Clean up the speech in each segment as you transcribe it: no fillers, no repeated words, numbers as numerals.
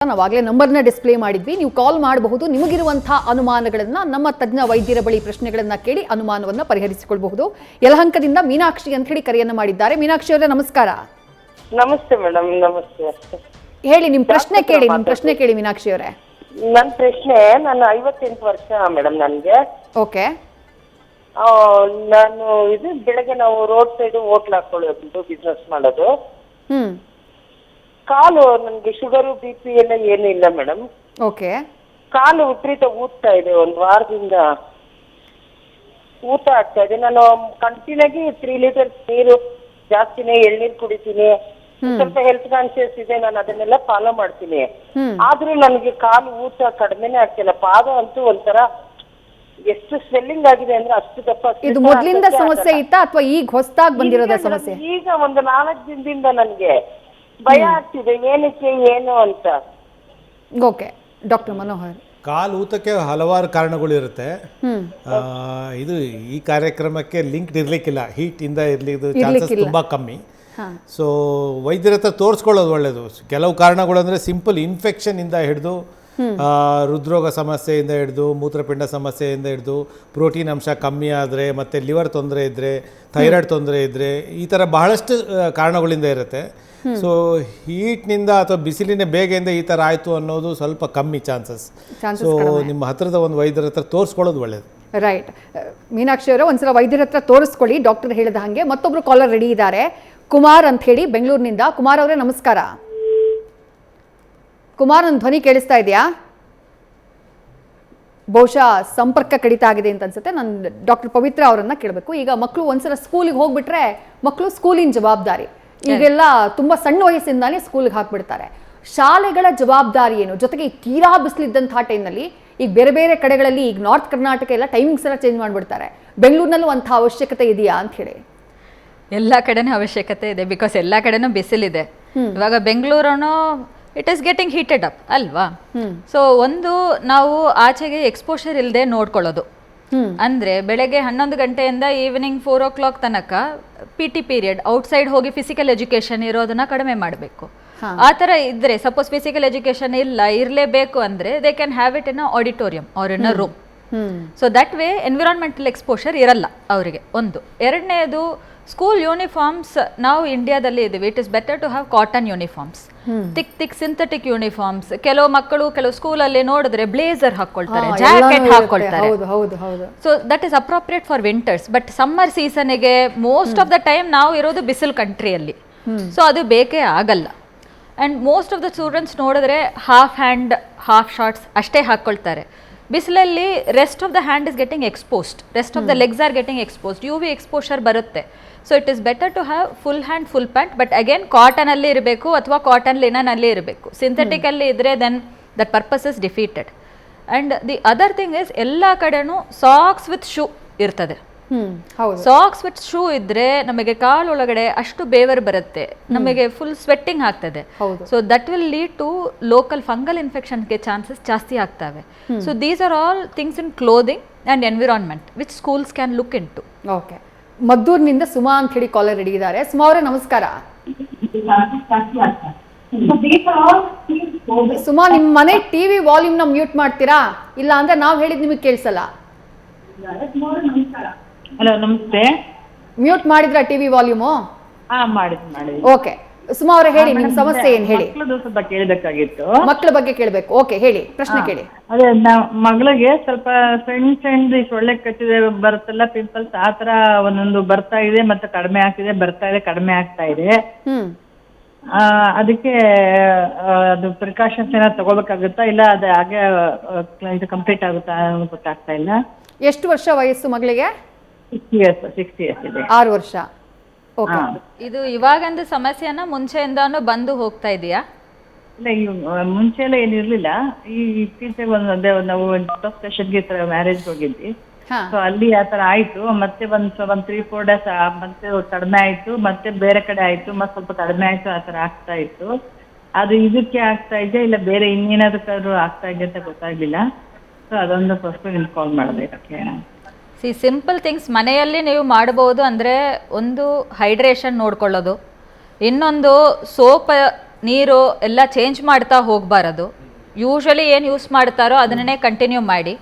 ನಾವಾಗಲೇ ನಂಬರ್ನ ಡಿಸ್ಪ್ಲೇ ಮಾಡಿದ್ವಿ. ನೀವು ಕಾಲ್ ಮಾಡಬಹುದು. ನಿಮಗಿರುವಂತಹ ಅನುಮಾನಗಳನ್ನ ನಮ್ಮ ತಜ್ಞ ವೈದ್ಯರ ಬಳಿ ಪ್ರಶ್ನೆಗಳನ್ನ ಕೇಳಿ ಅನುಮಾನವನ್ನ ಪರಿಹರಿಸಿಕೊಳ್ಳಬಹುದು. ಯಲಹಂಕದಿಂದ ಮೀನಾಕ್ಷಿ ಅಂತ ಹೇಳಿ ಕರೆಯನ್ನ ಮಾಡಿದ್ದಾರೆ. ಮೀನಾಕ್ಷಿ ಅವರೇ ನಮಸ್ಕಾರ. ನಮಸ್ತೆ ಮೇಡಮ್. ನಮಸ್ತೆ. ಹೇಳಿ, ನಿಮ್ಮ ಪ್ರಶ್ನೆ ಕೇಳಿ. ನಿಮ್ಮ ಪ್ರಶ್ನೆ ಕೇಳಿ ಮೀನಾಕ್ಷಿ ಅವರೇ. ನನ್ನ ಪ್ರಶ್ನೆ, ನಾನು 58 ವರ್ಷ ಮೇಡಮ್ ನನಗೆ. ಓಕೆ. ನಾನು ಬೆಳಗ್ಗೆ ನಾವು ರೋಡ್ ಸೈಡ್ ಹೋಟ್ಲ್ ಹಾಕೊಳ್ಳೋದು ಬಿಸ್ನೆಸ್ ಮಾಡೋದು. ಕಾಲು ನನಗೆ ಶುಗರು BP ಎಲ್ಲ ಏನೂ ಇಲ್ಲ ಮೇಡಮ್. ಓಕೆ. ಕಾಲು ವಿಪರೀತ ಊದ್ತಾ ಇದೆ, ಒಂದು ವಾರದಿಂದ ಊತ ಆಗ್ತಾ ಇದೆ. ನಾನು ಕಂಟಿನ್ಯೂಗಿ 3 ಲೀಟರ್ ನೀರು ಜಾಸ್ತಿನೇ ಎಳ್ನೀರು ಕುಡಿತೀನಿ. ಸ್ವಲ್ಪ ಹೆಲ್ತ್ ಕಾನ್ಶಿಯಸ್ ಇದೆ, ನಾನು ಅದನ್ನೆಲ್ಲ ಫಾಲೋ ಮಾಡ್ತೀನಿ. ಆದ್ರೂ ನನಗೆ ಕಾಲು ಊತ ಕಡಿಮೆನೆ ಆಗ್ತಿಲ್ಲ. ಪಾದ ಅಂತೂ ಒಂಥರ ಎಷ್ಟು ಸ್ವೆಲ್ಲಿಂಗ್ ಆಗಿದೆ ಅಂದ್ರೆ ಅಷ್ಟು ದಪ್ಪ. ಇದು ಮೊದಲಿಂದ ಸಮಸ್ಯೆ ಇತ್ತಾ ಅಥವಾ ಈಗ ಹೊಸದಾಗಿ ಬಂದಿರೋದ ಸಮಸ್ಯೆ? ಈಗ ಒಂದು 4 ದಿನದಿಂದ ನನಗೆ ಭಯ ಆಗ್ತಿದೆ, ಏನಕ್ಕೆ ಏನು ಅಂತ. Okay doctor Manohar. ಕಾಲು ಊತಕ್ಕೆ ಹಲವಾರು ಕಾರಣಗಳು ಇರುತ್ತೆ. ಇದು ಈ ಕಾರ್ಯಕ್ರಮಕ್ಕೆ ಲಿಂಕ್ ಇರ್ಲಿಕ್ಕಿಲ್ಲ. ಹೀಟ್ ಇಂದ ಇರ್ಲಿಕ್ಕೆ ಚಾನ್ಸಸ್ ತುಂಬಾ ಕಮ್ಮಿ. ಸೊ ವೈದ್ಯರ ಹತ್ರ ತೋರಿಸ್ಕೊಳ್ಳೋದು ಒಳ್ಳೆಯದು. ಕೆಲವು ಕಾರಣಗಳು ಅಂದರೆ ಸಿಂಪಲ್ ಇನ್ಫೆಕ್ಷನ್ ಇಂದ ಹಿಡಿದು ಹೃದ್ರೋಗ ಸಮಸ್ಯೆಯಿಂದ ಹಿಡಿದು ಮೂತ್ರಪಿಂಡ ಸಮಸ್ಯೆಯಿಂದ ಹಿಡಿದು ಪ್ರೋಟೀನ್ ಅಂಶ ಕಮ್ಮಿ ಆದರೆ, ಮತ್ತು ಲಿವರ್ ತೊಂದರೆ ಇದ್ದರೆ, ಥೈರಾಯ್ಡ್ ತೊಂದರೆ ಇದ್ದರೆ, ಈ ಥರ ಬಹಳಷ್ಟು ಕಾರಣಗಳಿಂದ ಇರುತ್ತೆ. ಸೊ ಹೀಟ್ನಿಂದ ಅಥವಾ ಬಿಸಿಲಿನ ಬೇಗೆಯಿಂದ ಈ ಥರ ಆಯಿತು ಅನ್ನೋದು ಸ್ವಲ್ಪ ಕಮ್ಮಿ ಚಾನ್ಸಸ್. ಸೊ ನಿಮ್ಮ ಹತ್ತಿರದ ಒಂದು ವೈದ್ಯರ ಹತ್ರ ತೋರಿಸ್ಕೊಳ್ಳೋದು ಒಳ್ಳೆಯದು. ರೈಟ್. ಮೀನಾಕ್ಷಿ ಅವರೇ, ಒಂದ್ಸಲ ವೈದ್ಯರ ಹತ್ರ ತೋರಿಸ್ಕೊಳ್ಳಿ. ಡಾಕ್ಟರ್ ಹೇಳಿದ ಹಾಗೆ ಮತ್ತೊಬ್ರು ಕಾಲರ್ ರೆಡಿ ಇದ್ದಾರೆ, ಕುಮಾರ್ ಅಂತ ಹೇಳಿ ಬೆಂಗಳೂರಿನಿಂದ. ಕುಮಾರ್ ಅವರೇ ನಮಸ್ಕಾರ. ಕುಮಾರ್, ನನ್ನ ಧ್ವನಿ ಕೇಳಿಸ್ತಾ ಇದೆಯಾ? ಬಹುಶಃ ಸಂಪರ್ಕ ಕಡಿತ ಆಗಿದೆ ಅಂತ ಅನ್ಸುತ್ತೆ. ನಾನು ಡಾಕ್ಟರ್ ಪವಿತ್ರ ಅವರನ್ನ ಕೇಳಬೇಕು. ಈಗ ಮಕ್ಕಳು ಒಂದ್ಸಲ ಸ್ಕೂಲಿಗೆ ಹೋಗ್ಬಿಟ್ರೆ ಮಕ್ಕಳು ಸ್ಕೂಲಿನ ಜವಾಬ್ದಾರಿ. ಈಗೆಲ್ಲ ತುಂಬಾ ಸಣ್ಣ ವಯಸ್ಸಿಂದಾನೇ ಸ್ಕೂಲ್ಗೆ ಹಾಕ್ಬಿಡ್ತಾರೆ. ಶಾಲೆಗಳ ಜವಾಬ್ದಾರಿ ಏನು? ಜೊತೆಗೆ ಈ ತೀರಾ ಬಿಸಿಲಿದ್ದಂತಹ ಟೈಮ್ನಲ್ಲಿ ಈಗ ಬೇರೆ ಬೇರೆ ಕಡೆಗಳಲ್ಲಿ, ಈಗ ನಾರ್ತ್ ಕರ್ನಾಟಕ ಎಲ್ಲ ಟೈಮಿಂಗ್ಸ್ ಎಲ್ಲ ಚೇಂಜ್ ಮಾಡಿಬಿಡ್ತಾರೆ. ಬೆಂಗಳೂರಿನಲ್ಲೂ ಅಂಥ ಅವಶ್ಯಕತೆ ಇದೆಯಾ ಅಂತ ಹೇಳಿ? ಎಲ್ಲ ಕಡೆನೂ ಅವಶ್ಯಕತೆ ಇದೆ, ಬಿಕಾಸ್ ಎಲ್ಲ ಕಡೆನೂ ಬಿಸಿಲಿದೆ. ಇವಾಗ ಬೆಂಗಳೂರನ್ನು it is getting heated up ಅಲ್ವಾ? ಸೊ ಒಂದು ನಾವು ಆಚೆಗೆ ಎಕ್ಸ್ಪೋಷರ್ ಇಲ್ಲದೆ ನೋಡ್ಕೊಳ್ಳೋದು. ಅಂದ್ರೆ ಬೆಳಗ್ಗೆ 11 ಗಂಟೆಯಿಂದ ಈವ್ನಿಂಗ್ 4 o'clock ತನಕ PT ಪೀರಿಯಡ್ ಔಟ್ಸೈಡ್ ಹೋಗಿ ಫಿಸಿಕಲ್ ಎಜುಕೇಶನ್ ಇರೋದನ್ನ ಕಡಿಮೆ ಮಾಡಬೇಕು. ಆ ಥರ ಇದ್ರೆ, ಸಪೋಸ್ ಫಿಸಿಕಲ್ ಎಜುಕೇಶನ್ ಇರಲೇಬೇಕು ಅಂದ್ರೆ they can have it in a auditorium or in a room. So that way environmental exposure ಇರಲ್ಲ ಅವರಿಗೆ. ಒಂದು. ಎರಡನೇದು, ಸ್ಕೂಲ್ ಯೂನಿಫಾರ್ಮ್ಸ್ ನಾವು ಇಂಡಿಯಾದಲ್ಲಿ ಇದ್ದೀವಿ. It is better to have cotton uniforms, thick synthetic uniforms. ಕೆಲವು ಮಕ್ಕಳು ಕೆಲವು ಸ್ಕೂಲಲ್ಲಿ ನೋಡಿದ್ರೆ ಬ್ಲೇಸರ್ ಹಾಕೊಳ್ತಾರೆ, ಜಾಕೆಟ್ ಹಾಕೊಳ್ತಾರೆ. So that is appropriate for winters. But summer ಸೀಸನ್ಗೆ ಮೋಸ್ಟ್ ಆಫ್ ದ ಟೈಮ್ ನಾವು ಇರೋದು ಬಿಸಿಲು ಕಂಟ್ರಿಯಲ್ಲಿ, ಸೊ ಅದು ಬೇಕೇ ಆಗಲ್ಲ. And most of the students ನೋಡಿದ್ರೆ ಹಾಫ್ ಹ್ಯಾಂಡ್ ಹಾಫ್ ಶಾರ್ಟ್ಸ್ ಅಷ್ಟೇ ಹಾಕ್ಕೊಳ್ತಾರೆ. ಬಿಸಿಲಲ್ಲಿ rest of the hand is getting exposed, rest of the legs are getting exposed. UV exposure ಬರುತ್ತೆ. So it is better to have full hand full pant. But again cotton ಅಲ್ಲಿ ಇರಬೇಕು ಅಥವಾ cotton linen ಅಲ್ಲಿ ಇರಬೇಕು. Synthetic ಅಲ್ಲಿ ಇದ್ರೆ then that purpose is defeated. And the other thing is, ಎಲ್ಲ ಕಡೆನೂ ಸಾಕ್ಸ್ ವಿತ್ ಶೂ ಇರ್ತದೆ. ಸಾಕ್ಸ್ ವಿತ್ ಶೂ ಇದ್ರೆ ನಮಗೆ ಕಾಲೊಳಗಡೆ ಅಷ್ಟು ಬೇವರು ಬರುತ್ತೆ, ನಮಗೆ ಫುಲ್ ಸ್ವೆಟ್ಟಿಂಗ್ ಆಗ್ತದೆ. So that will lead to local fungal ಇನ್ಫೆಕ್ಷನ್ಗೆ ಚಾನ್ಸಸ್ ಜಾಸ್ತಿ ಆಗ್ತವೆ. So these are all things in clothing and environment which schools can look into. Okay. ಮದ್ದೂರಿನಿಂದ ಸುಮಾ ಅಂತ ಹೇಳಿ ಕಾಲರ್ ರೆಡಿ ಇದ್ದಾರೆ. ಸುಮಾ ಅವರೇ ನಮಸ್ಕಾರ. ಸುಮಾ, ನಿಮ್ಮ ಮನೆ TV ವಾಲ್ಯೂಮ್ನ ಮ್ಯೂಟ್ ಮಾಡ್ತೀರಾ? ಇಲ್ಲ ಅಂದ್ರೆ ನಾವು ಹೇಳಿದ್ ನಿಮಗೆ ಕೇಳಿಸಲ್ಲ. ಹಲೋ ನಮಸ್ತೆ. ಮ್ಯೂಟ್ ಮಾಡಿದ್ರಾ TV ವಾಲ್ಯೂಮು? ಮಾಡಿದ್ವಿ. ಓಕೆ ಸುಮಾ ಅವರೇ, ಹೇಳಿ ನಿಮ್ಮ ಸಮಸ್ಯೆ ಏನು ಹೇಳಿ. ಮಕ್ಕಳದು ಸ್ವಲ್ಪ ಕೇಳಬೇಕಾಗಿತ್ತು. ಮಕ್ಕಳ ಬಗ್ಗೆ ಕೇಳಬೇಕು. ಓಕೆ ಹೇಳಿ, ಪ್ರಶ್ನೆ ಕೇಳಿ. ಅದೇ ಮಗಳಿಗೆ ಸ್ವಲ್ಪ ಸಣ್ಣ ಸೊಳ್ಳೆ ಕಚ್ಚಿದೆ, ಬರುತ್ತಲ್ಲ ಪಿಂಪಲ್ಸ್, ಆ ತರ ಒಂದೊಂದು ಬರ್ತಾ ಇದೆ, ಮತ್ತೆ ಕಡಿಮೆ ಆಗ್ತಿದೆ, ಬರ್ತಾ ಇದೆ, ಕಡಿಮೆ ಆಗ್ತಾ ಇದೆ. ಅದಕ್ಕೆ ಅದು ಪ್ರಿಕಾಷನ್ಸ್ ಏನಾದ್ರು ತಗೋಬೇಕಾಗುತ್ತಾ, ಇಲ್ಲ ಅದು ಹಾಗೆ ಇದು ಕಂಪ್ಲೀಟ್ ಆಗುತ್ತಾ ಗೊತ್ತಾಗ್ತಾ ಇಲ್ಲ. ಎಷ್ಟು ವರ್ಷ ವಯಸ್ಸು ಮಗಳಿಗೆ? 6 years ಇದೆ. 6 ವರ್ಷ. ಓಕೆ. ಇದು ಇವಾಗಂದು ಸಮಸ್ಯೆನ ಮುಂಚೆಯಿಂದಾನು ಬಂದು ಹೋಗ್ತಾ ಇದೆಯಾ? ಇಲ್ಲ, ಈ ಮುಂಚೆ ಎಲ್ಲ ಏನಿರ್ಲಿಲ್ಲ. ಈ ಇತ್ತೀಚೆಗೆ ಅದೇ ನಾವು ಸ್ಟೇಷನ್ಗೆ ಮ್ಯಾರೇಜ್ ಹೋಗಿದ್ವಿ. ಸೊ ಅಲ್ಲಿ ಆ ತರ ಆಯ್ತು. ಮತ್ತೆ ಒಂದ್ 3-4 days ಮತ್ತೆ ಕಡಿಮೆ ಆಯ್ತು, ಮತ್ತೆ ಬೇರೆ ಕಡೆ ಆಯ್ತು, ಮತ್ತೆ ಸ್ವಲ್ಪ ಕಡಿಮೆ ಆಯ್ತು. ಆ ತರ ಆಗ್ತಾ ಇತ್ತು. ಅದು ಇದಕ್ಕೆ ಆಗ್ತಾ ಇದೆಯಾ ಇಲ್ಲ ಬೇರೆ ಇನ್ನೇನಾದ್ರು ಆಗ್ತಾ ಇದೆ ಅಂತ ಗೊತ್ತಾಗ್ಲಿಲ್ಲ. ಸೊ ಅದೊಂದು ಫಸ್ಟ್ ನಿಮ್ಗೆ ಕಾಲ್ ಮಾಡಿದೆ. ಸಿಂಪಲ್ ಥಿಂಗ್ಸ್ ಮನೆಯಲ್ಲಿ ನೀವು ಮಾಡಬಹುದು. ಅಂದರೆ ಒಂದು ಹೈಡ್ರೇಷನ್ ನೋಡ್ಕೊಳ್ಳೋದು, ಇನ್ನೊಂದು ಸೋಪ್ ನೀರು ಎಲ್ಲ ಚೇಂಜ್ ಮಾಡ್ತಾ ಹೋಗಬಾರದು. ಯೂಶ್ವಲಿ ಏನು ಯೂಸ್ ಮಾಡ್ತಾರೋ ಅದನ್ನೇ ಕಂಟಿನ್ಯೂ ಮಾಡಿ.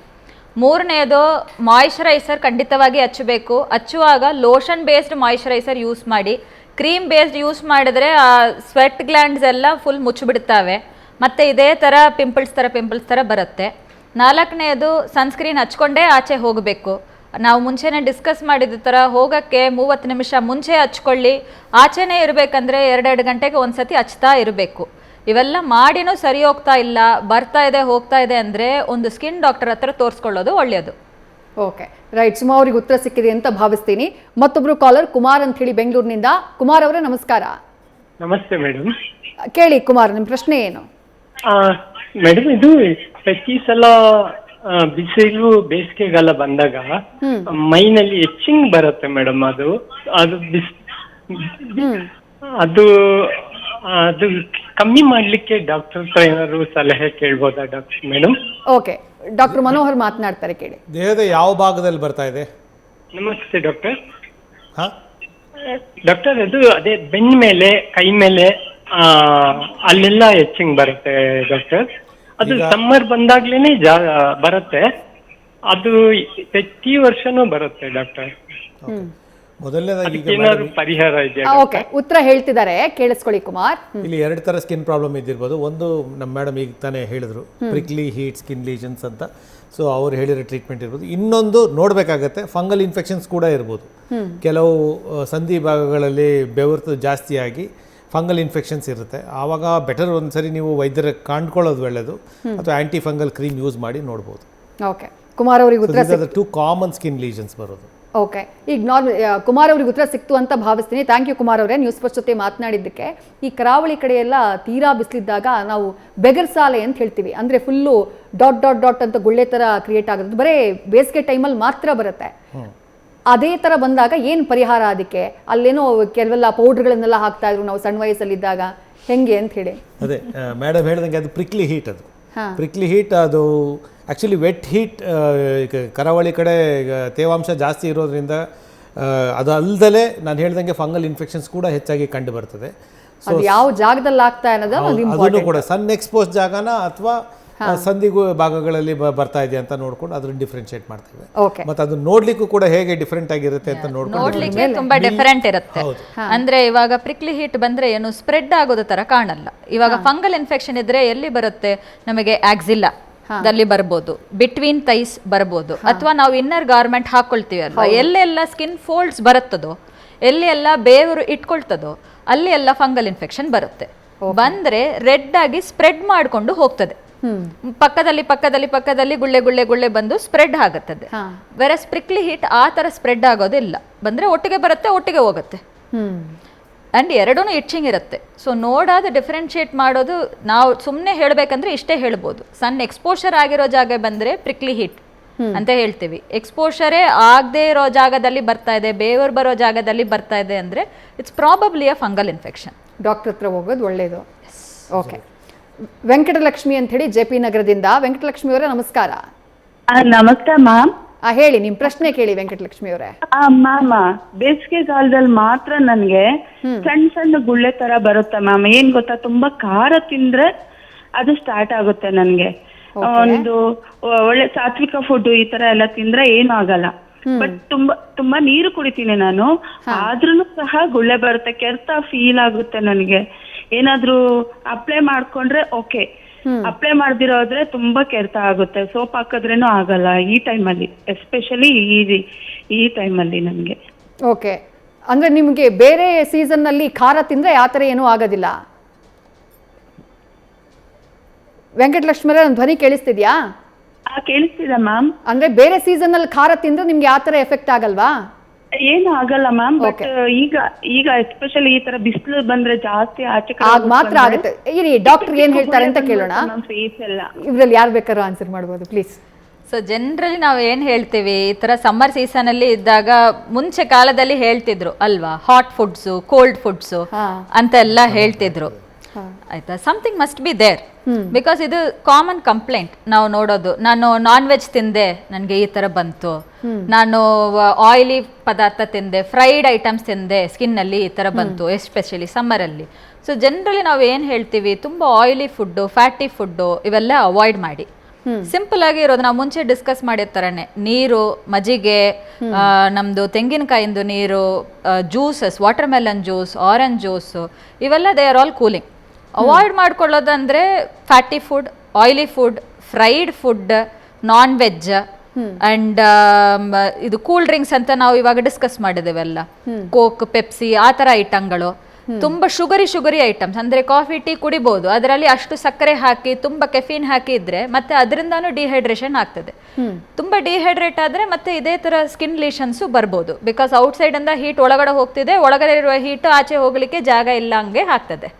ಮೂರನೇದು ಮಾಯಿಶ್ಚರೈಸರ್ ಖಂಡಿತವಾಗಿ ಹಚ್ಚಬೇಕು. ಹಚ್ಚುವಾಗ ಲೋಷನ್ ಬೇಸ್ಡ್ ಮಾಯಿಶ್ಚರೈಸರ್ ಯೂಸ್ ಮಾಡಿ. ಕ್ರೀಮ್ ಬೇಸ್ಡ್ ಯೂಸ್ ಮಾಡಿದ್ರೆ ಆ ಸ್ವೆಟ್ ಗ್ಲ್ಯಾಂಡ್ಸ್ ಎಲ್ಲ ಫುಲ್ ಮುಚ್ಚಿಬಿಡ್ತಾವೆ, ಮತ್ತು ಇದೇ ಥರ ಪಿಂಪಲ್ಸ್ ಥರ ಬರುತ್ತೆ. ನಾಲ್ಕನೇದು ಸನ್ಸ್ಕ್ರೀನ್ ಹಚ್ಕೊಂಡೇ ಆಚೆ ಹೋಗಬೇಕು. ನಾವು ಮುಂಚೆನೇ ಡಿಸ್ಕಸ್ ಮಾಡಿದ ಥರ ಹೋಗೋಕ್ಕೆ 30 ನಿಮಿಷ ಮುಂಚೆ ಹಚ್ಕೊಳ್ಳಿ. ಆಚೆನೇ ಇರಬೇಕಂದ್ರೆ 2 ಗಂಟೆಗೆ ಒಂದು ಸತಿ ಹಚ್ತಾ ಇರಬೇಕು. ಇವೆಲ್ಲ ಮಾಡಿನೂ ಸರಿ ಹೋಗ್ತಾ ಇಲ್ಲ, ಬರ್ತಾ ಇದೆ ಹೋಗ್ತಾ ಇದೆ ಅಂದರೆ ಒಂದು ಸ್ಕಿನ್ ಡಾಕ್ಟರ್ ಹತ್ರ ತೋರಿಸ್ಕೊಳ್ಳೋದು ಒಳ್ಳೆಯದು. Okay, right. ಸುಮಾ ಅವ್ರಿಗೆ ಉತ್ತರ ಸಿಕ್ಕಿದೆ ಅಂತ ಭಾವಿಸ್ತೀನಿ. ಮತ್ತೊಬ್ರು ಕಾಲರ್ ಕುಮಾರ್ ಅಂತ ಹೇಳಿ ಬೆಂಗಳೂರಿನಿಂದ. ಕುಮಾರ್ ಅವರೇ ನಮಸ್ಕಾರ. ನಮಸ್ತೆ ಮೇಡಮ್. ಕೇಳಿ ಕುಮಾರ್, ನಿಮ್ಮ ಪ್ರಶ್ನೆ ಏನು? ಮೇಡಮ್, ಇದು ಪ್ರತಿ ಸಲ ಬಿಸಿಲು ಬೇಸಿಗೆಗಾಲ ಬಂದಾಗ ಮೈನಲ್ಲಿ ಎಚ್ಚಿಂಗ್ ಬರುತ್ತೆ ಮೇಡಮ್. ಅದು ಅದು ಅದು ಕಮ್ಮಿ ಮಾಡ್ಲಿಕ್ಕೆ ಡಾಕ್ಟರ್ ಹತ್ರ ಏನಾದ್ರು ಸಲಹೆ ಕೇಳ್ಬೋದಾ doctor madam? Okay, doctor Manohar ಮಾತನಾಡ್ತಾರೆ, ಕೇಳಿ. ದೇಹದ ಯಾವ ಭಾಗದಲ್ಲಿ ಬರ್ತಾ ಇದೆ? ನಮಸ್ತೆ ಡಾಕ್ಟರ್. ಹಾ ಡಾಕ್ಟರ್, ಅದು ಅದೇ ಬೆನ್ನ ಮೇಲೆ, ಕೈ ಮೇಲೆ ಅಲ್ಲೆಲ್ಲ ಎಚ್ಚಿಂಗ್ ಬರುತ್ತೆ ಡಾಕ್ಟರ್. ಅದು ಸಮ್ಮರ್ ಬಂದಾಗ್ಲೇನೆ ಬರುತ್ತೆ. ಅದು ಪ್ರತಿ ವರ್ಷನೂ ಬರುತ್ತೆ ಡಾಕ್ಟರ್. ಮೊದಲನೇದಾಗಿ ಏನಾದ್ರು ಪರಿಹಾರ ಇದೆಯಾ? ಓಕೆ, ಉತ್ತರ ಹೇಳ್ತಿದ್ದಾರೆ, ಕೇಳಿಸ್ಕೊಳ್ಳಿ ಕುಮಾರ್. ಇಲ್ಲಿ 2 ಥರ ಸ್ಕಿನ್ ಪ್ರಾಬ್ಲಮ್ ಇದ್ದಿರ್ಬೋದು. ಒಂದು ನಮ್ಮ ಮೇಡಮ್ ಈಗ ತಾನೇ ಹೇಳಿದ್ರು, ಪ್ರಿಕ್ಲಿ ಹೀಟ್ ಸ್ಕಿನ್ ಲೀಷನ್ಸ್ ಅಂತ. ಸೊ ಅವ್ರು ಹೇಳಿರೋ ಟ್ರೀಟ್ಮೆಂಟ್ ಇರ್ಬೋದು. ಇನ್ನೊಂದು ನೋಡಬೇಕಾಗತ್ತೆ, ಫಂಗಲ್ ಇನ್ಫೆಕ್ಷನ್ಸ್ ಕೂಡ ಇರ್ಬೋದು. ಕೆಲವು ಸಂಧಿ ಭಾಗಗಳಲ್ಲಿ ಬೆವರ್ತು ಜಾಸ್ತಿಯಾಗಿ ಫಂಗಲ್ ಇನ್ಫೆಕ್ಷನ್ಸ್ ಇರುತ್ತೆ. ಆವಾಗ ಬೆಟರ್ ಒಂದ್ಸರಿ ನೀವು ವೈದ್ಯರ ಕಾಣ್ಕೊಳ್ಳೋದು ಒಳ್ಳೆಯದು, ಅಥವಾ ಆ್ಯಂಟಿ ಫಂಗಲ್ ಕ್ರೀಮ್ ಯೂಸ್ ಮಾಡಿ ನೋಡ್ಬೋದು. ಓಕೆ, ಕುಮಾರ್ ಅವ್ರಿಗೆ ಉತ್ತರ 2 ಕಾಮನ್ ಸ್ಕಿನ್ ಲೀಷನ್ಸ್ ಬರೋದು. ಓಕೆ, ಈಗ ಕುಮಾರ್ ಅವ್ರಿಗೆ ಉತ್ತರ ಸಿಕ್ತು ಅಂತ ಭಾವಿಸ್ತೀನಿ. ಥ್ಯಾಂಕ್ ಯು ಕುಮಾರ್ ಅವರೇ, ನ್ಯೂಸ್ ಫಸ್ಟ್ ಜೊತೆ ಮಾತನಾಡಿದ್ದಕ್ಕೆ. ಈ ಕರಾವಳಿ ಕಡೆ ಎಲ್ಲ ತೀರಾ ಬಿಸಿಲಿದ್ದಾಗ ನಾವು ಬೆಗರ್ ಸಾಲೆ ಅಂತ ಹೇಳ್ತೀವಿ. ಅಂದರೆ ಫುಲ್ಲು ಡಾಟ್ ಅಂತ ಗುಳ್ಳೆ ಥರ ಕ್ರಿಯೇಟ್ ಆಗೋದು ಬರೀ ಬೇಸಿಗೆ ಟೈಮಲ್ಲಿ ಮಾತ್ರ ಬರುತ್ತೆ. ಅದೇ ಥರ ಬಂದಾಗ ಏನು ಪರಿಹಾರ ಅದಕ್ಕೆ? ಅಲ್ಲೇನೋ ಕೆಲವೆಲ್ಲ ಪೌಡ್ರ್ಗಳನ್ನೆಲ್ಲ ಹಾಕ್ತಾ ಇದ್ರು ನಾವು ಸಣ್ಣ ವಯಸ್ಸಲ್ಲಿದ್ದಾಗ, ಹೆಂಗೆ ಅಂತ ಹೇಳಿ. ಅದೇ ಮೇಡಮ್ ಹೇಳ್ದಂಗೆ ಅದು ಪ್ರಿಕ್ಲಿ ಹೀಟ್. ಅದು ಪ್ರಿಕ್ಲಿ ಹೀಟ್ ಅದು ಆ್ಯಕ್ಚುಲಿ ವೆಟ್ ಹೀಟ್. ಕರಾವಳಿ ಕಡೆ ತೇವಾಂಶ ಜಾಸ್ತಿ ಇರೋದ್ರಿಂದ ಅದು ಅಲ್ಲದೆ ನಾನು ಹೇಳ್ದಂಗೆ ಫಂಗಲ್ ಇನ್ಫೆಕ್ಷನ್ಸ್ ಕೂಡ ಹೆಚ್ಚಾಗಿ ಕಂಡು ಬರ್ತದೆ. ಸೊ ಯಾವ ಜಾಗದಲ್ಲಿ ಆಗ್ತಾ ಅದನ್ನು ಕೂಡ ಸನ್ ಎಕ್ಸ್ಪೋಸ್ ಜಾಗನ ಅಥವಾ ಸಂಧಿಗೂ ಭಾಗಗಳಲ್ಲಿ ಬರ್ತಾ ಇದೆ ಅಂತ ನೋಡ್ಕೊಂಡು ಅದನ್ನ ಡಿಫ್ರೆನ್ಶಿಯೇಟ್ ಮಾಡ್ತೇವೆ. ಮತ್ತೆ ಅದು ನೋಡ್ಲಿಕ್ಕೂ ಕೂಡ ಹೇಗೆ ಡಿಫ್ರೆಂಟ್ ಆಗಿರುತ್ತೆ ಅಂತ ನೋಡ್ಲಿಕ್ಕೆ ತುಂಬಾ ಡಿಫರೆಂಟ್ ಇರುತ್ತೆ. ಅಂದ್ರೆ ಇವಾಗ ಪ್ರಿಕ್ಲಿ ಹೀಟ್ ಬಂದ್ರೆ ಏನು ಸ್ಪ್ರೆಡ್ ಆಗೋದ ತರ ಕಾಣಲ್ಲ. ಇವಾಗ ಫಂಗಲ್ ಇನ್ಫೆಕ್ಷನ್ ಇದ್ರೆ ಎಲ್ಲಿ ಬರುತ್ತೆ? ನಮಗೆ ಆಕ್ಸಿಲ್ಲಾ ದಲ್ಲಿ ಬರ್ಬೋದು, ಬಿಟ್ವೀನ್ ಥೈಸ್ ಬರ್ಬೋದು, ಅಥವಾ ನಾವು ಇನ್ನರ್ ಗಾರ್ಮೆಂಟ್ ಹಾಕೊಳ್ತೀವಿ ಅಲ್ವಾ, ಎಲ್ಲೆಲ್ಲ ಸ್ಕಿನ್ ಫೋಲ್ಡ್ಸ್ ಬರುತ್ತದೋ, ಎಲ್ಲಿ ಎಲ್ಲ ಬೇವರು ಇಟ್ಕೊಳ್ತದೋ ಅಲ್ಲಿ ಎಲ್ಲ ಫಂಗಲ್ ಇನ್ಫೆಕ್ಷನ್ ಬರುತ್ತೆ. ಬಂದ್ರೆ ರೆಡ್ ಆಗಿ ಸ್ಪ್ರೆಡ್ ಮಾಡ್ಕೊಂಡು ಹೋಗ್ತದೆ. ಪಕ್ಕದಲ್ಲಿ ಗುಳ್ಳೆ ಬಂದು ಸ್ಪ್ರೆಡ್ ಆಗುತ್ತದೆ. ವೆರಸ್ ಪ್ರಿಕ್ಲಿ ಹೀಟ್ ಆ ತರ ಸ್ಪ್ರೆಡ್ ಆಗೋದಿಲ್ಲ. ಬಂದ್ರೆ ಒಟ್ಟಿಗೆ ಬರುತ್ತೆ, ಒಟ್ಟಿಗೆ ಹೋಗುತ್ತೆ. ಅಂಡ್ ಎರಡೂ ಇಚ್ಚಿಂಗ್ ಇರುತ್ತೆ. ಸೊ ನೋಡಾದ ಡಿಫ್ರೆನ್ಶಿಯೇಟ್ ಮಾಡೋದು ನಾವು ಸುಮ್ಮನೆ ಹೇಳಬೇಕಂದ್ರೆ ಇಷ್ಟೇ ಹೇಳ್ಬೋದು. ಸನ್ ಎಕ್ಸ್ಪೋಷರ್ ಆಗಿರೋ ಜಾಗ ಬಂದ್ರೆ ಪ್ರಿಕ್ಲಿ ಹೀಟ್ ಅಂತ ಹೇಳ್ತೀವಿ. ಎಕ್ಸ್ಪೋಷರೇ ಆಗದೆ ಇರೋ ಜಾಗದಲ್ಲಿ ಬರ್ತಾ ಇದೆ, ಬೇವರ್ ಬರೋ ಜಾಗದಲ್ಲಿ ಬರ್ತಾ ಇದೆ ಅಂದ್ರೆ it's probably a fungal infection. Doctor ಹತ್ರ ಹೋಗೋದು ಒಳ್ಳೇದು. ಓಕೆ, ವೆಂಕಟಲಕ್ಷ್ಮಿ ಅಂತ ಹೇಳಿ JP ನಗರದಿಂದ. ವೆಂಕಟಲಕ್ಷ್ಮಿ ಅವರೇ ನಮಸ್ಕಾರ. ನಮಸ್ತೆ ಮ್ಯಾಮ್. ಹೇಳಿ, ನಿಮ್ ಪ್ರಶ್ನೆ ಕೇಳಿ ವೆಂಕಟಲಕ್ಷ್ಮಿ ಅವರೇ. ಮ್ಯಾಮ್, ಬೇಸಿಗೆ ಕಾಲದಲ್ಲಿ ಮಾತ್ರ ನನ್ಗೆ ಸಣ್ಣ ಗುಳ್ಳೆ ತರ ಬರುತ್ತೆ ಮ್ಯಾಮ್. ಏನ್ ಗೊತ್ತಾ, ತುಂಬಾ ಖಾರ ತಿಂದ್ರೆ ಅದು ಸ್ಟಾರ್ಟ್ ಆಗುತ್ತೆ ನನ್ಗೆ. ಒಂದು ಒಳ್ಳೆ ಸಾತ್ವಿಕ ಫುಡ್ ಈ ತರ ಎಲ್ಲ ತಿಂದ್ರೆ ಏನು ಆಗಲ್ಲ. ಬಟ್ ತುಂಬಾ ನೀರು ಕುಡಿತೀನಿ ನಾನು, ಆದ್ರೂ ಸಹ ಗುಳ್ಳೆ ಬರುತ್ತೆ, ಕೆರೆತ ಫೀಲ್ ಆಗುತ್ತೆ ನನಗೆ. ಏನಾದ್ರೂ ಅಪ್ಲೈ ಮಾಡ್ಕೊಂಡ್ರೆ ಓಕೆ, ಅಪ್ಲೈ ಮಾಡ್ದಿರೋದ್ರೆ ತುಂಬಾ ಕೆರೆತ ಆಗುತ್ತೆ. ಸೋಪ್ ಹಾಕಿದ್ರೇನು ಆಗಲ್ಲ ಈ ಟೈಮಲ್ಲಿ, ಎಸ್ಪೆಷಲಿ ಈ ಟೈಮಲ್ಲಿ ನನ್ಗೆ. ಓಕೆ, ಅಂದ್ರೆ ನಿಮ್ಗೆ ಬೇರೆ ಸೀಸನ್ ನಲ್ಲಿ ಖಾರ ತಿಂದ್ರೆ ಆ ಥರ ಏನೂ ಆಗೋದಿಲ್ಲ? ವೆಂಕಟಲಕ್ಷ್ಮಿ ಅವರೇ, ಧ್ವನಿ ಕೇಳಿಸ್ತಿದ್ಯಾ? ಕೇಳಿಸ್ತಿದೆ ಮ್ಯಾಮ್. ಅಂದ್ರೆ ಬೇರೆ ಸೀಸನ್ ಅಲ್ಲಿ ಖಾರ ತಿಂದ್ರೆ ನಿಮ್ಗೆ ಆ ಥರ ಎಫೆಕ್ಟ್ ಆಗಲ್ವಾ? ಏನು ಆಗಲ್ಲ ಮ್ಯಾಮ್. ಬಟ್ ಈಗ ಎಸ್ಪೆಷಲಿ ಈ ತರ ಬಿಸಿಲು ಬಂದ್ರೆ ಜಾಸ್ತಿ ಆಚೆ ಮಾತ್ರ ಆಗುತ್ತೆ. ಇರಿ, ಡಾಕ್ಟರ್ ಏನ್ ಹೇಳ್ತಾರೆ ಅಂತ ಕೇಳೋಣ. ಇವ್ರಲ್ಲಿ ಯಾರು ಬೇಕಾದ್ರೂ ಆನ್ಸರ್ ಮಾಡ್ಬೋದು, ಪ್ಲೀಸ್. ಸೊ ಜನರಲಿ ನಾವು ಏನು ಹೇಳ್ತೀವಿ, ಈ ಥರ ಸಮ್ಮರ್ ಸೀಸನಲ್ಲಿ ಇದ್ದಾಗ ಮುಂಚೆ ಕಾಲದಲ್ಲಿ ಹೇಳ್ತಿದ್ರು ಅಲ್ವಾ, ಹಾಟ್ ಫುಡ್ಸು, ಕೋಲ್ಡ್ ಫುಡ್ಸು ಅಂತೆಲ್ಲ ಹೇಳ್ತಿದ್ರು. ಆಯ್ತಾ, something must be there. Because ಇದು ಕಾಮನ್ ಕಂಪ್ಲೇಂಟ್ ನಾವು ನೋಡೋದು. ನಾನು ನಾನ್ ವೆಜ್ ತಿಂದೆ, ನನಗೆ ಈ ಥರ ಬಂತು. ನಾನು ಆಯಿಲಿ ಪದಾರ್ಥ ತಿಂದೆ, ಫ್ರೈಡ್ ಐಟಮ್ಸ್ ತಿಂದೆ, ಸ್ಕಿನ್ನಲ್ಲಿ ಈ ಥರ ಬಂತು, ಎಸ್ಪೆಷಲಿ ಸಮ್ಮರಲ್ಲಿ. ಸೊ ಜನರಲಿ ನಾವು ಏನು ಹೇಳ್ತೀವಿ, ತುಂಬ ಆಯಿಲಿ ಫುಡ್ಡು, ಫ್ಯಾಟಿ ಫುಡ್ಡು ಇವೆಲ್ಲ ಅವಾಯ್ಡ್ ಮಾಡಿ. ಸಿಂಪಲ್ ಆಗಿ ಇರೋದು ನಾವು ಮುಂಚೆ ಡಿಸ್ಕಸ್ ಮಾಡಿರ್ತಾರನೆ, ನೀರು, ಮಜ್ಜಿಗೆ, ನಮ್ಮದು ತೆಂಗಿನಕಾಯಿಂದು ನೀರು, juices, watermelon juice, orange juice, ಇವೆಲ್ಲ they are all cooling. Avoid ಮಾಡ್ಕೊಳ್ಳೋದಂದ್ರೆ fatty food, oily food, fried food, non veg and ಇದು ಕೂಲ್ ಡ್ರಿಂಕ್ಸ್ ಅಂತ ನಾವು ಇವಾಗ ಡಿಸ್ಕಸ್ ಮಾಡಿದೇವೆಲ್ಲ, ಕೋಕ್, ಪೆಪ್ಸಿ, ಆ ಥರ ಐಟಮ್ಗಳು. ತುಂಬಾ ಶುಗರಿ ಐಟಮ್ಸ್ ಅಂದ್ರೆ ಕಾಫಿ, ಟೀ ಕುಡಿಬಹುದು, ಅದರಲ್ಲಿ ಅಷ್ಟು ಸಕ್ಕರೆ ಹಾಕಿ ತುಂಬಾ ಕೆಫೀನ್ ಹಾಕಿ ಇದ್ರೆ ಮತ್ತೆ ಅದರಿಂದಾನು ಡಿಹೈಡ್ರೇಷನ್ ಆಗ್ತದೆ. ತುಂಬಾ ಡಿಹೈಡ್ರೇಟ್ ಆದ್ರೆ ಮತ್ತೆ ಇದೇ ತರ ಸ್ಕಿನ್ ಲೀಷನ್ಸ್ ಬರ್ಬೋದು. ಬಿಕಾಸ್ ಔಟ್ಸೈಡ್ ಇಂದ ಹೀಟ್ ಒಳಗಡೆ ಹೋಗ್ತಿದೆ, ಒಳಗಡೆ ಇರುವ ಹೀಟ್ ಆಚೆ ಹೋಗ್ಲಿಕ್ಕೆ ಜಾಗ ಇಲ್ಲ ಹಂಗೆ ಆಗ್ತದೆ.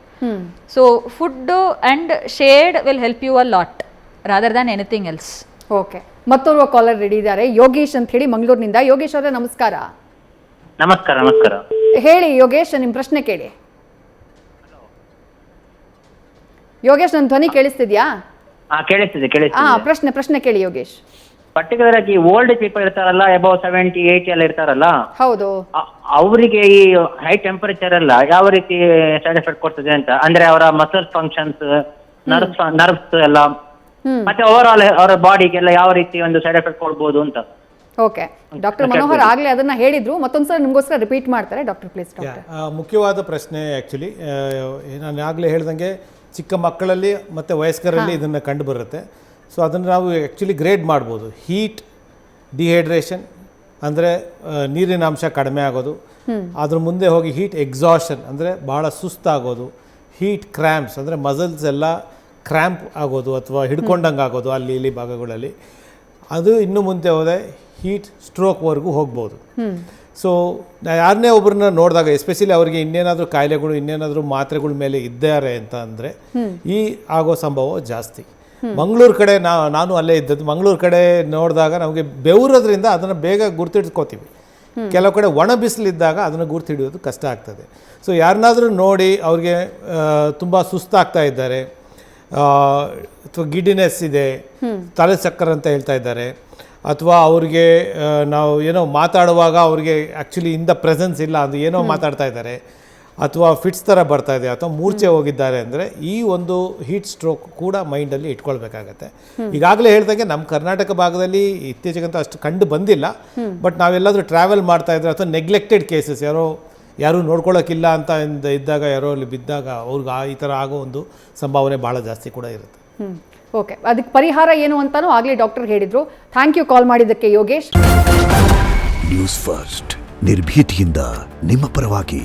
So food and shade will help you a lot rather than anything else. Okay, ಮತ್ತೋರ್ವ ಕಾಲರ್ ರೆಡಿ ಇದ್ದಾರೆ, ಯೋಗೇಶ್ ಅಂತ ಹೇಳಿ ಮಂಗಳೂರಿನಿಂದ. ಯೋಗೇಶ್ ಅವರೇ ನಮಸ್ಕಾರ. ನಮಸ್ಕಾರ. ಹೇಳಿ ಯೋಗೇಶ್, ನಿಮ್ಮ ಪ್ರಶ್ನೆ ಕೇಳಿ. ಯೋಗೇಶ್, ನನ್ನ ಧ್ವನಿ ಕೇಳಿಸ್ತಿದ್ಯಾ? ಕೇಳಿಸ್ತಿದೆ. ಪ್ರಶ್ನೆ ಕೇಳಿ ಯೋಗೇಶ್. ಪರ್ಟಿಕ್ಯುಲರ್ ಆಗಿ ಓಲ್ಡ್ ಪೀಪಲ್ ಇರ್ತಾರಲ್ಲ, ಅಬೌವ್ 70, 80 ಎಲ್ಲ ಇರ್ತಾರಲ್ಲ, ಹೌದು, ಅವರಿಗೆ ಈ ಹೈ ಟೆಂಪರೇಚರ್ ಎಲ್ಲ ಯಾವ ರೀತಿ ಸೈಡ್ ಎಫೆಕ್ಟ್ ಕೊಡ್ತದೆ ಅಂತ, ಅಂದ್ರೆ ಅವರ ಮಸಲ್ ಫಂಕ್ಷನ್ಸ್, ನರ್ವ್ಸ್ ಎಲ್ಲ, ಮತ್ತೆ ಓವರ್ ಆಲ್ ಅವರ ಬಾಡಿಗೆಲ್ಲ ಯಾವ ರೀತಿ ಒಂದು ಸೈಡ್ ಎಫೆಕ್ಟ್ ಕೊಡ್ಬೋದು ಅಂತ. ಓಕೆ, ಡಾಕ್ಟರ್ ಮನೋಹರ್ ಆಗ್ಲೇ ಅದನ್ನ ಹೇಳಿದ್ರು, ಮತ್ತೊಂದ್ಸಲ ನಿಮ್ಗೋಸ್ಕರ ರಿಪೀಟ್ ಮಾಡ್ತಾರೆ ಡಾಕ್ಟರ್, ಪ್ಲೀಸ್. ಮುಖ್ಯವಾದ ಪ್ರಶ್ನೆ ಆ್ಯಕ್ಚುಲಿ, ನಾನು ಆಗಲೇ ಹೇಳ್ದಂಗೆ ಚಿಕ್ಕ ಮಕ್ಕಳಲ್ಲಿ ಮತ್ತು ವಯಸ್ಕರಲ್ಲಿ ಇದನ್ನು ಕಂಡು ಬರುತ್ತೆ. ಸೊ ಅದನ್ನು ನಾವು ಆ್ಯಕ್ಚುಲಿ ಗ್ರೇಡ್ ಮಾಡ್ಬೋದು. ಹೀಟ್ ಡಿಹೈಡ್ರೇಷನ್ ಅಂದರೆ ನೀರಿನ ಅಂಶ ಕಡಿಮೆ ಆಗೋದು, ಅದ್ರ ಮುಂದೆ ಹೋಗಿ ಹೀಟ್ ಎಕ್ಸಾಷನ್ ಅಂದರೆ ಭಾಳ ಸುಸ್ತಾಗೋದು, ಹೀಟ್ ಕ್ರ್ಯಾಂಪ್ಸ್ ಅಂದರೆ ಮಸಲ್ಸ್ ಎಲ್ಲ ಕ್ರ್ಯಾಂಪ್ ಆಗೋದು ಅಥವಾ ಹಿಡ್ಕೊಂಡಂಗೆ ಆಗೋದು ಅಲ್ಲಿ ಇಲ್ಲಿ ಭಾಗಗಳಲ್ಲಿ, ಅದು ಇನ್ನು ಮುಂದೆ ಹೋದರೆ ಹೀಟ್ ಸ್ಟ್ರೋಕ್ವರೆಗೂ ಹೋಗ್ಬೋದು. ಸೊ ಯಾರನ್ನೇ ಒಬ್ಬರನ್ನ ನೋಡಿದಾಗ, ಎಸ್ಪೆಷಲಿ ಅವರಿಗೆ ಇನ್ನೇನಾದರೂ ಕಾಯಿಲೆಗಳು, ಇನ್ನೇನಾದರೂ ಮಾತ್ರೆಗಳ ಮೇಲೆ ಇದ್ದಾರೆ ಅಂತ ಅಂದರೆ ಈ ಆಗೋ ಸಂಭವ ಜಾಸ್ತಿ. ಮಂಗಳೂರು ಕಡೆ ನಾನು ಅಲ್ಲೇ ಇದ್ದದ್ದು. ಮಂಗಳೂರು ಕಡೆ ನೋಡಿದಾಗ ನಮಗೆ ಬೆವರೋದ್ರಿಂದ ಅದನ್ನು ಬೇಗ ಗುರ್ತಿಡ್ಕೋತೀವಿ. ಕೆಲವು ಕಡೆ ಒಣ ಬಿಸಿಲಿದ್ದಾಗ ಅದನ್ನು ಗುರ್ತಿಡಿಯೋದು ಕಷ್ಟ ಆಗ್ತದೆ. ಸೊ ಯಾರನ್ನಾದರೂ ನೋಡಿ ಅವ್ರಿಗೆ ತುಂಬ ಸುಸ್ತಾಗ್ತಾ ಇದ್ದಾರೆ, ಅಥವಾ ಗಿಡಿನೆಸ್ ಇದೆ, ತಲೆ ಚಕ್ಕರ್ ಅಂತ ಹೇಳ್ತಾ ಇದ್ದಾರೆ, ಅಥವಾ ಅವ್ರಿಗೆ ನಾವು ಏನೋ ಮಾತಾಡುವಾಗ ಅವ್ರಿಗೆ ಆ್ಯಕ್ಚುಲಿ ಇನ್ ದ ಪ್ರೆಸೆನ್ಸ್ ಇಲ್ಲ, ಅದು ಏನೋ ಮಾತಾಡ್ತಾ ಇದ್ದಾರೆ, ಅಥವಾ ಫಿಟ್ಸ್ ಥರ ಬರ್ತಾ ಇದೆ, ಅಥವಾ ಮೂರ್ಛೆ ಹೋಗಿದ್ದಾರೆ ಅಂದರೆ ಈ ಒಂದು ಹೀಟ್ ಸ್ಟ್ರೋಕ್ ಕೂಡ ಮೈಂಡಲ್ಲಿ ಇಟ್ಕೊಳ್ಬೇಕಾಗತ್ತೆ. ಈಗಾಗಲೇ ಹೇಳ್ದಂಗೆ ನಮ್ಮ ಕರ್ನಾಟಕ ಭಾಗದಲ್ಲಿ ಇತ್ತೀಚೆಗಂತೂ ಅಷ್ಟು ಕಂಡು ಬಂದಿಲ್ಲ. ಬಟ್ ನಾವೆಲ್ಲಾದರೂ ಟ್ರಾವೆಲ್ ಮಾಡ್ತಾ ಇದ್ರೆ ಅಥವಾ ನೆಗ್ಲೆಕ್ಟೆಡ್ ಕೇಸಸ್, ಯಾರೂ ನೋಡ್ಕೊಳ್ಳೋಕ್ಕಿಲ್ಲ ಅಂತ ಇದ್ದಾಗ, ಯಾರೋ ಅಲ್ಲಿ ಬಿದ್ದಾಗ ಅವ್ರಿಗೆ ಈ ಥರ ಆಗೋ ಒಂದು ಸಂಭಾವನೆ ಭಾಳ ಜಾಸ್ತಿ ಕೂಡ ಇರುತ್ತೆ. ಓಕೆ, ಅದಕ್ಕೆ ಪರಿಹಾರ ಏನು ಅಂತಾನೂ ಆಗಲೇ ಡಾಕ್ಟರ್ ಹೇಳಿದ್ರು. ಥ್ಯಾಂಕ್ ಯು ಕಾಲ್ ಮಾಡಿದ್ದಕ್ಕೆ ಯೋಗೇಶ್. ನ್ಯೂಸ್ ಫಸ್ಟ್, ನಿರ್ಭೀತಿಯಿಂದ ನಿಮ್ಮ ಪರವಾಗಿ.